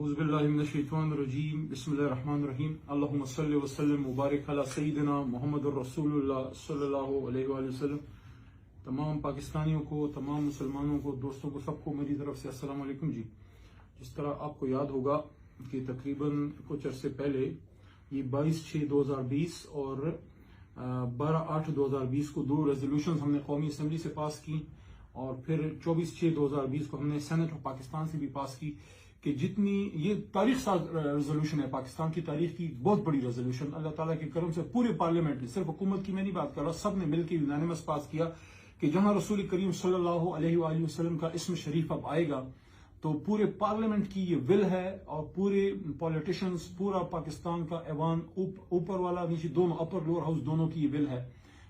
अऊज़ु बिल्लाहि मिनश्शैतानिर्रजीम बिस्मिल्लाहिर्रहमानिर्रहीम अल्लाहुम्मा सल्लि व सल्लिम मुबारिक अला सय्यिदिना मुहम्मदुर रसूलुल्लाह सल्लल्लाहु अलैहि वसल्लम। तमाम पाकिस्तानियों को, तमाम मुसलमानों को, दोस्तों को, सबको मेरी तरफ से अस्सलाम वालेकुम जी। जिस तरह आपको याद होगा कि तकरीबन कुछ अरसे पहले ये 22/6/2020 और 12/8/2020 को दो रेजोल्यूशन हमने कौमी असम्बली से पास की और फिर 24/6/2020 को हमने सेनेट ऑफ पाकिस्तान से भी पास की कि जितनी ये तारीख साज रेजोल्यूशन है, पाकिस्तान की तारीख की बहुत बड़ी रेजोल्यूशन, अल्लाह ताला के करम से पूरे पार्लियामेंट ने, सिर्फ हुकूमत की मैं नहीं बात कर रहा, सब ने मिलकर यूनानिमस पास किया कि जहां रसूल करीम सल्लल्लाहु अलैहि वसल्लम का इस्म शरीफ अब आएगा तो पूरे पार्लियामेंट की ये विल है और पूरे पॉलिटिशियंस, पूरा पाकिस्तान का ऐवान, ऊपर वाला नीचे दोनों, अपर लोअर हाउस दोनों की ये विल है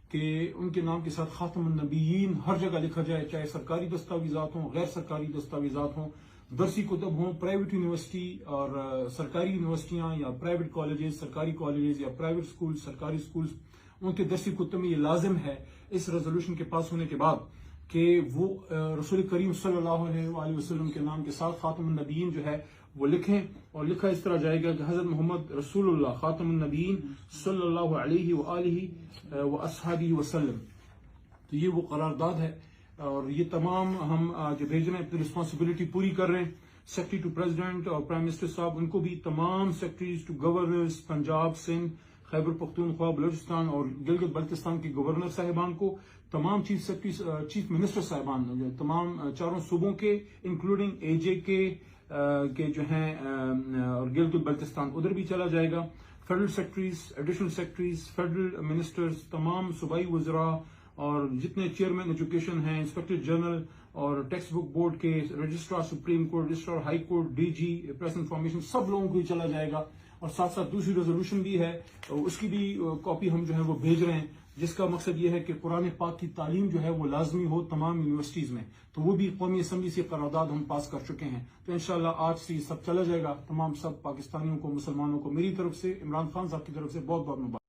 कि उनके नाम के साथ खातमुन नबीयीन हर जगह लिखा जाए, चाहे सरकारी दस्तावेजात हों, गैर सरकारी दस्तावेजात हों, दरसी कुतब हों, प्राइवेट यूनिवर्सिटी और सरकारी यूनिवर्सिटियां या प्राइवेट कॉलेजेस, सरकारी कॉलेजेस या प्राइवेट स्कूल, सरकारी स्कूल्स, उनके दरसी कुतब में ये लाजिम है इस रेजोल्यूशन के पास होने के बाद कि वो रसूल करीम सल्लल्लाहु अलैहि वसल्लम के नाम के साथ खातमुन नबीयीन जो है वो लिखें। और लिखा इस तरह जाएगा कि हज़रत मोहम्मद रसूलुल्लाह खातमुन नबीयीन सल्लल्लाहु अलैहि व आलिहि व अस्हाबिहि वसल्लम। तो ये वो करारदाद है और ये तमाम हम जो भेज रहे हैं अपनी रिस्पॉन्सिबिलिटी पूरी कर रहे हैं। सेक्रेटरी टू प्रेसिडेंट और प्राइम मिनिस्टर साहब, उनको भी, तमाम secretaries to governors Punjab, Sindh, Khyber Pakhtunkhwa, Balochistan और गिलगित बल्तिस्तान के गवर्नर साहिबान को, तमाम चीफ मिनिस्टर साहिबान, तमाम चारों सूबों के इंक्लूडिंग AJ के जो हैं और गिलगित बल्तिस्तान उधर भी चला जाएगा, federal secretaries, additional secretaries, federal ministers, तमाम सूबाई वज़रा और जितने चेयरमैन एजुकेशन हैं, इंस्पेक्टर जनरल और टेक्स्ट बुक बोर्ड के registrar supreme court, registrar high court, DG press information, सब लोगों को ही चला जाएगा। और साथ साथ दूसरी रेजोल्यूशन भी है, उसकी भी कॉपी हम जो है वो भेज रहे हैं, जिसका मकसद ये है कि कुरान पाक की तालीम जो है वो लाजमी हो तमाम यूनिवर्सिटीज में। तो वो भी कौमी असम्बली से करारदाद हम पास कर चुके हैं। तो इंशाल्लाह आज से सब चला जाएगा। तमाम सब पाकिस्तानियों को, मुसलमानों को मेरी तरफ से, इमरान खान साहब की तरफ से बहुत बहुत मुबारक।